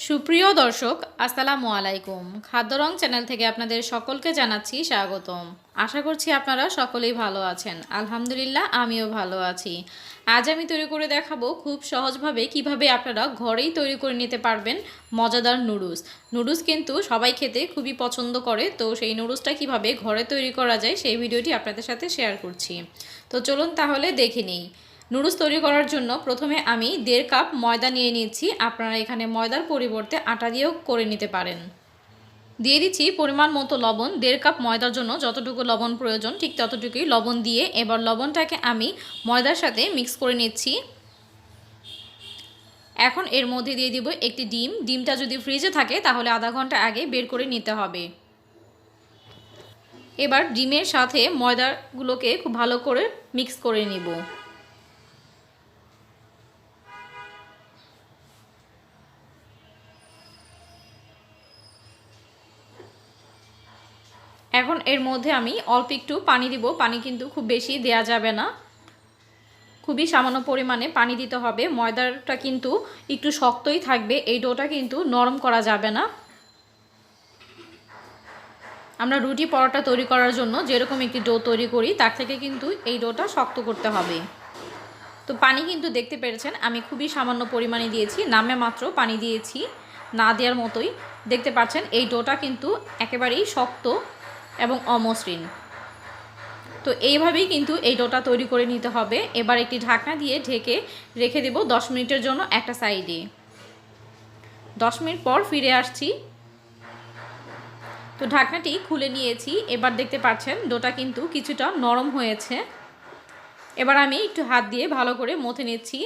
সুপ্রিয় দর্শক আসসালামু আলাইকুম। খাদ্য রং চ্যানেল থেকে আপনাদের সকলকে জানাচ্ছি স্বাগতম। আশা করছি আপনারা সকলেই ভালো আছেন। আলহামদুলিল্লাহ আমিও ভালো আছি। আজ আমি তৈরি করে দেখাবো খুব সহজভাবে কিভাবে আপনারা ঘরেই তৈরি করে নিতে পারবেন মজাদার নুডলস। নুডলস কিন্তু সবাই খেতে খুবই পছন্দ করে, তো সেই নুডলসটা কিভাবে ঘরে তৈরি করা যায় সেই ভিডিওটি আপনাদের সাথে শেয়ার করছি। তো চলুন তাহলে দেখে নিই। নুডলস তৈরি করার জন্য প্রথমে আমি 1.5 কাপ ময়দা নিয়ে নিচ্ছি। আপনারা এখানে ময়দার পরিবর্তে আটা দিয়েও করে নিতে পারেন। দিয়ে দিচ্ছি পরিমাণ মতো লবণ। 1.5 কাপ ময়দার জন্য যতটুকু লবণ প্রয়োজন ঠিক ততটুকুই লবণ দিয়ে এবার লবণটাকে আমি ময়দার সাথে মিক্স করে নিচ্ছি। এখন এর মধ্যে দিয়ে দিব একটি ডিম। ডিমটা যদি ফ্রিজে থাকে তাহলে আধা ঘন্টা আগে বের করে নিতে হবে। এবার ডিমের সাথে ময়দাগুলোকে খুব ভালো করে মিক্স করে নিব। এখন এর মধ্যে আমি অল্প একটু পানি দিব। পানি কিন্তু খুব বেশি দেয়া যাবে না, খুবই সামান্য পরিমাণে পানি দিতে হবে। ময়দাটা কিন্তু একটু শক্তই থাকবে, এই ডোটা কিন্তু নরম করা যাবে না। আমরা রুটি পরোটা তৈরি করার জন্য যেরকম একটি ডো তৈরি করি তার থেকে কিন্তু এই ডোটা শক্ত করতে হবে। তো পানি কিন্তু দেখতে পেরেছেন আমি খুবই সামান্য পরিমাণে দিয়েছি, নামে মাত্র পানি দিয়েছি, না দেওয়ার মতোই। দেখতে পাচ্ছেন এই ডোটা কিন্তু একেবারেই শক্ত এবং অমসৃণ। তো এইভাবেই কিন্তু এই ডোটা তৈরি করে নিতে হবে। এবার একটি ঢাকনা দিয়ে ঢেকে রেখে দেব 10 মিনিটের জন্য একটা সাইডে। 10 মিনিট পর ফিরে আসছি। তো ঢাকনাটি খুলে নিয়েছি। এবার দেখতে পাচ্ছেন ডোটা কিন্তু কিছুটা নরম হয়েছে। এবার আমি একটু হাত দিয়ে ভালো করে মথে নিচ্ছি।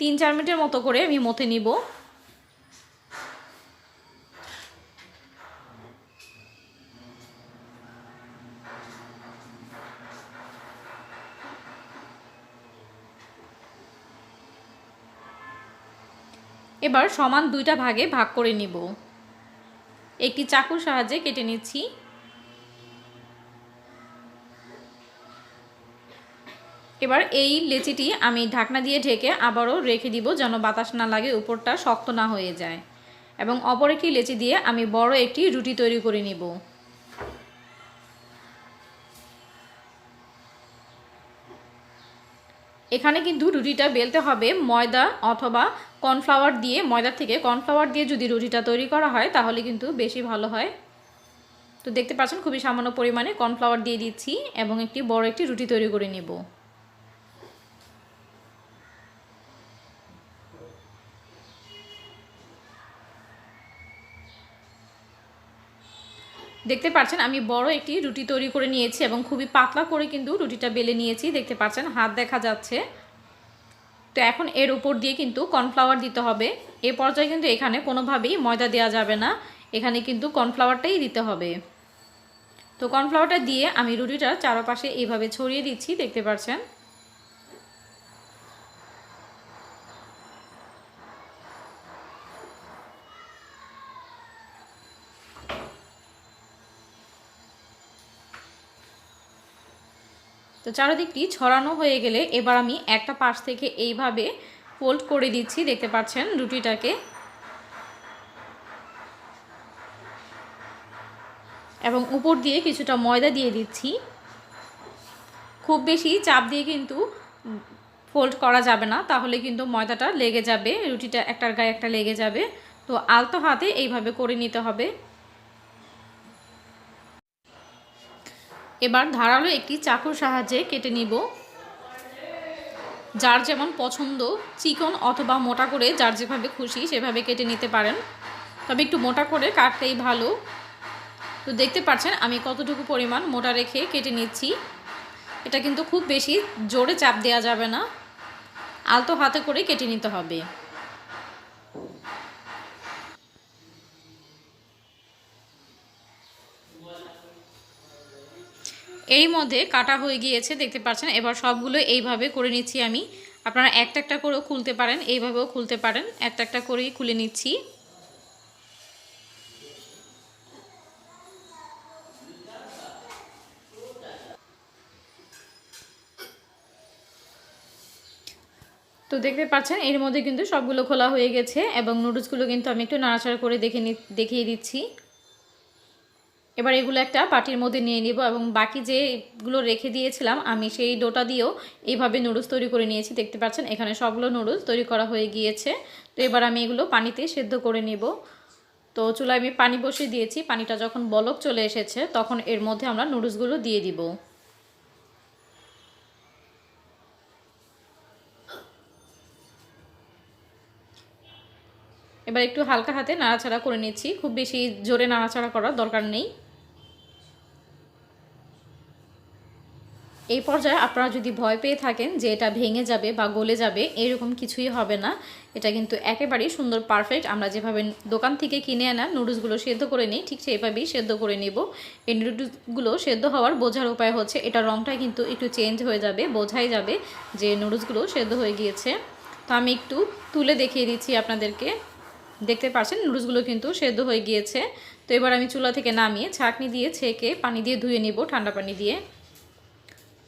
3-4 মিনিটের মতো করে আমি মথে নিব। এবার সমান 2টা ভাগে ভাগ করে নিব। একটি চাকুর সাহায্যে কেটে নিচ্ছি। এবার এই লেচিটি আমি ঢাকনা দিয়ে ঢেকে আবারও রেখে দিব যেন বাতাস না লাগে, উপরটা শক্ত না হয়ে যায়। এবং অপর একটি লেচি দিয়ে আমি বড় একটি রুটি তৈরি করে নিব। এখানে কিন্তু রুটিটা বেলতে হবে ময়দা অথবা কর্নফ্লাওয়ার দিয়ে। ময়দার থেকে কর্নফ্লাওয়ার দিয়ে যদি রুটিটা তৈরি করা হয় তাহলে কিন্তু বেশি ভালো হয়। তো দেখতে পাচ্ছেন খুবই সামান্য পরিমাণে কর্নফ্লাওয়ার দিয়ে দিচ্ছি এবং একটি বড় একটি রুটি তৈরি করে নেব। দেখতে পাচ্ছেন আমি বড় একটি রুটি তৈরি করে নিয়েছি এবং খুবই পাতলা করে কিন্তু রুটিটা বেলে নিয়েছি। দেখতে পাচ্ছেন হাত দেখা যাচ্ছে। তো এখন এর উপর দিয়ে কিন্তু কর্নফ্লাওয়ার দিতে হবে। এই পর্যায়ে কিন্তু এখানে কোনোভাবেই ময়দা দেওয়া যাবে না, এখানে কিন্তু কর্নফ্লাওয়ারটাই দিতে হবে। তো কর্নফ্লাওয়ারটা দিয়ে আমি রুটিটার চারপাশে এইভাবে ছড়িয়ে দিচ্ছি। দেখতে পাচ্ছেন তো চারিদিকটি ছড়ানো হয়ে গেলে এবার আমি একটা পাশ থেকে এইভাবে ফোল্ড করে দিচ্ছি। দেখতে পাচ্ছেন রুটিটাকে, এবং উপর দিয়ে কিছুটা ময়দা দিয়ে দিচ্ছি। খুব বেশি চাপ দিয়ে কিন্তু ফোল্ড করা যাবে না, তাহলে কিন্তু ময়দাটা লেগে যাবে, রুটিটা একটার গায়ে একটা লেগে যাবে। তো আলতো হাতে এইভাবে করে নিতে হবে। এবার ধারালো একটি চাকুর সাহায্যে কেটে নিব। যার যেমন পছন্দ, চিকন অথবা মোটা করে যার যেভাবে খুশি সেভাবে কেটে নিতে পারেন, তবে একটু মোটা করে কাটলেই ভালো। তো দেখতে পাচ্ছেন আমি কতটুকু পরিমাণ মোটা রেখে কেটে নিচ্ছি। এটা কিন্তু খুব বেশি জোরে চাপ দেওয়া যাবে না, আলতো হাতে করে কেটে নিতে হবে। এই মধ্যে কাটা হয়ে গিয়েছে দেখতে পাচ্ছেন। এবার সবগুলো এইভাবে করে নিচ্ছি আমি। আপনারা একটা একটা করেও খুলতে পারেন, এইভাবেও খুলতে পারেন। একটা একটা করেই খুলে নিচ্ছি। তো দেখতে পাচ্ছেন এর মধ্যে কিন্তু সবগুলো খোলা হয়ে গেছে এবং নুডলসগুলো কিন্তু আমি একটু নাড়াচাড়া করে দেখিয়ে দিচ্ছি। এবার এগুলো একটা বাটির মধ্যে নিয়ে নিব এবং বাকি যেগুলো রেখে দিয়েছিলাম আমি সেই ডোটা দিয়েও এইভাবে নুডলস তৈরি করে নিয়েছি। দেখতে পাচ্ছেন এখানে সবগুলো নুডলস তৈরি করা হয়ে গিয়েছে। তো এবার আমি এগুলো পানিতে সেদ্ধ করে নিব। তো চুলায় আমি পানি বসিয়ে দিয়েছি। পানিটা যখন বলক চলে এসেছে তখন এর মধ্যে আমরা নুডলসগুলো দিয়ে দিব। এবার একটু হালকা হাতে নাড়াচাড়া করে নিচ্ছি, খুব বেশি জোরে নাড়াচাড়া করার দরকার নেই। এই পর্যায়ে আপনারা যদি ভয় পেয়ে থাকেন যে এটা ভেঙে যাবে বা গলে যাবে, এরকম কিছুই হবে না। এটা কিন্তু একেবারেই সুন্দর পারফেক্ট। আমরা যেভাবে দোকান থেকে কিনে আনা নুডলসগুলো সেদ্ধ করে নিই ঠিক সেইভাবেই সেদ্ধ করে নেব। এই নুডলসগুলো সেদ্ধ হওয়ার বোঝার উপায় হচ্ছে এটা রঙটা কিন্তু একটু চেঞ্জ হয়ে যাবে, বোঝাই যাবে যে নুডলসগুলো সেদ্ধ হয়ে গিয়েছে। তো আমি একটু তুলে দেখিয়ে দিচ্ছি আপনাদেরকে। দেখতে পাচ্ছেন নুডলসগুলো কিন্তু সেদ্ধ হয়ে গিয়েছে। তো এবার আমি চুলা থেকে নামিয়ে ছাঁকনি দিয়ে ছেঁকে পানি দিয়ে ধুয়ে নিব, ঠান্ডা পানি দিয়ে।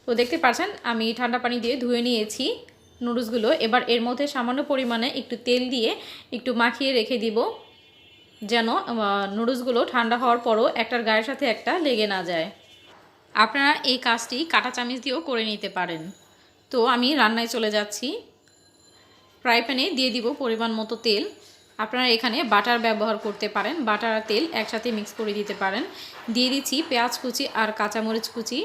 তো দেখতে পাচ্ছেন আমি ঠান্ডা পানি দিয়ে ধুয়ে নিয়েছি নুডলসগুলো। এবার এর মধ্যে সামান্য পরিমাণে একটু তেল দিয়ে একটু মাখিয়ে রেখে দিব, যেন নুডলসগুলো ঠান্ডা হওয়ার পরও একটার গায়ের সাথে একটা লেগে না যায়। আপনারা এই কাজটি কাঁটা চামচ দিয়েও করে নিতে পারেন। তো আমি রান্নায় চলে যাচ্ছি। ফ্রাই প্যানে দিয়ে দিব পরিমাণ মতো তেল। আপনারা এখানে বাটার ব্যবহার করতে পারেন, বাটার আর তেল একসাথে মিক্স করে দিতে পারেন। দিয়ে দিচ্ছি পেঁয়াজ কুচি আর কাঁচামরিচ কুচি।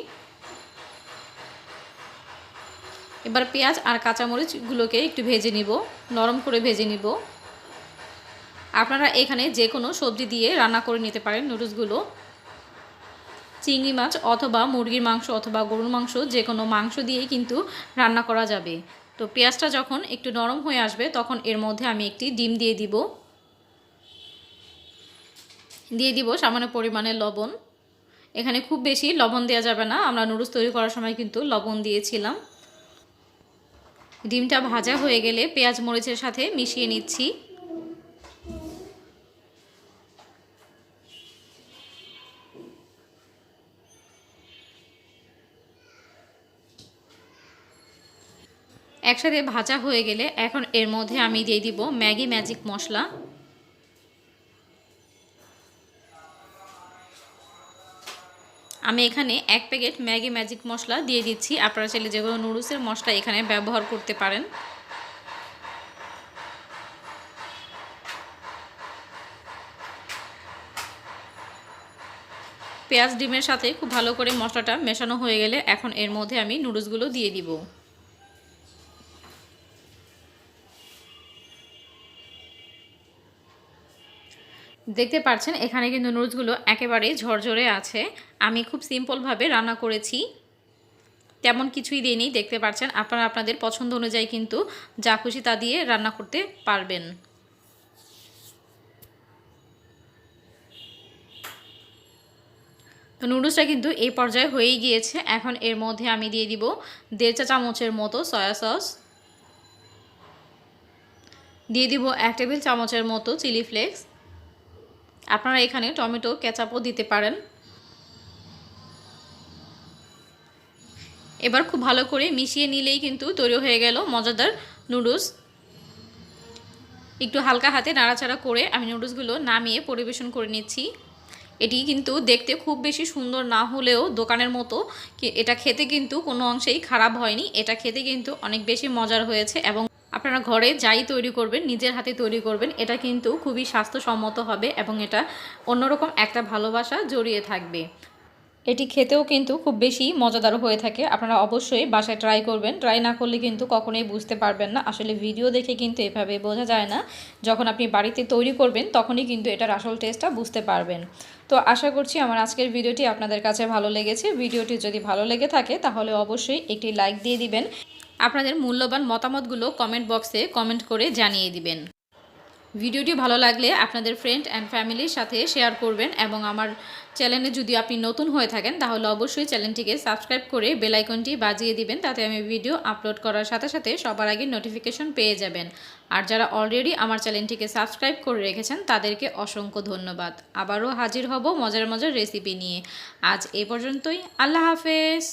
এবার পেঁয়াজ আর কাঁচামরিচগুলোকে একটু ভেজে নিব, নরম করে ভেজে নিব। আপনারা এখানে যে কোনো সবজি দিয়ে রান্না করে নিতে পারেন নুডলসগুলো। চিংড়ি মাছ অথবা মুরগির মাংস অথবা গরুর মাংস, যে কোনো মাংস দিয়েই কিন্তু রান্না করা যাবে। তো পেঁয়াজটা যখন একটু নরম হয়ে আসবে তখন এর মধ্যে আমি একটি ডিম দিয়ে দিব সামান্য পরিমাণে লবণ। এখানে খুব বেশি লবণ দেওয়া যাবে না, আমরা নুডলস তৈরি করার সময় কিন্তু লবণ দিয়েছিলাম। ডিমটা ভাজা হয়ে গেলে পেঁয়াজ মরিচের সাথে মিশিয়ে নিচ্ছি। একসাথে ভাজা হয়ে গেলে এখন এর মধ্যে আমি দিয়ে দিব ম্যাগি ম্যাজিক মশলা। আমি এখানে 1 প্যাকেট ম্যাগি ম্যাজিক মশলা দিয়ে দিচ্ছি। আপনারা চাইলে যে কোনো নুডলসের মশলা এখানে ব্যবহার করতে পারেন। পেঁয়াজ ডিমের সাথে খুব ভালো করে মশলাটা মেশানো হয়ে গেলে এখন এর মধ্যে আমি নুডলসগুলো দিয়ে দিব। দেখতে পাচ্ছেন এখানে কিন্তু নুডলসগুলো একেবারে ঝরঝরে আছে। আমি খুব সিম্পলভাবে রান্না করেছি, তেমন কিছুই দিইনি। দেখতে পাচ্ছেন আপনারা আপনাদের পছন্দ অনুযায়ী কিন্তু যা খুশি তা দিয়ে রান্না করতে পারবেন। তো নুডলসটা কিন্তু এই পর্যায়ে হয়েই গিয়েছে। এখন এর মধ্যে আমি দিয়ে দিব 1.5 চা চামচের মতো সয়া সস, দিয়ে দিব 1 টেবিল চামচের মতো চিলি ফ্লেক্স। আপনারা এখানে টমেটো কেচাপও দিতে পারেন। এবার খুব ভালো করে মিশিয়ে নিলেই কিন্তু তৈরি হয়ে গেল মজাদার নুডলস। একটু হালকা হাতে নাড়াচাড়া করে আমি নুডলসগুলো নামিয়ে পরিবেশন করে নিচ্ছি। এটি কিন্তু দেখতে খুব বেশি সুন্দর না হলেও দোকানের মতো এটা খেতে কিন্তু কোনো অংশেই খারাপ হয়নি। এটা খেতে কিন্তু অনেক বেশি মজার হয়েছে এবং আপনারা ঘরে যাই তৈরি করবেন নিজের হাতে তৈরি করবেন, এটা কিন্তু খুবই স্বাস্থ্যসম্মত হবে এবং এটা অন্যরকম একটা ভালোবাসা জড়িয়ে থাকবে। এটি খেতেও কিন্তু খুব বেশি মজাদার হয়ে থাকে। আপনারা অবশ্যই বাসায় ট্রাই করবেন। ট্রাই না করলে কিন্তু কখনোই বুঝতে পারবেন না। আসলে ভিডিও দেখে কিন্তু এভাবে বোঝা যায় না, যখন আপনি বাড়িতে তৈরি করবেন তখনই কিন্তু এটার আসল টেস্টটা বুঝতে পারবেন। তো আশা করছি আমার আজকের ভিডিওটি আপনাদের কাছে ভালো লেগেছে। ভিডিওটি যদি ভালো লেগে থাকে তাহলে অবশ্যই একটি লাইক দিয়ে দিবেন। আপনাদের মূল্যবান মতামতগুলো কমেন্ট বক্সে কমেন্ট করে জানিয়ে দিবেন। ভিডিওটি ভালো লাগলে আপনাদের ফ্রেন্ড অ্যান্ড ফ্যামিলির সাথে শেয়ার করবেন এবং আমার চ্যানেলে যদি আপনি নতুন হয়ে থাকেন তাহলে অবশ্যই চ্যানেলটিকে সাবস্ক্রাইব করে বেল আইকনটি বাজিয়ে দিবেন, তাতে আমি ভিডিও আপলোড করার সাথে সাথে সবার আগে নোটিফিকেশন পেয়ে যাবেন। আর যারা অলরেডি আমার চ্যানেলটিকে সাবস্ক্রাইব করে রেখেছেন তাদেরকে অসংখ্য ধন্যবাদ। আবারও হাজির হব মজার মজার রেসিপি নিয়ে। আজ এ পর্যন্তই। আল্লাহ হাফেজ।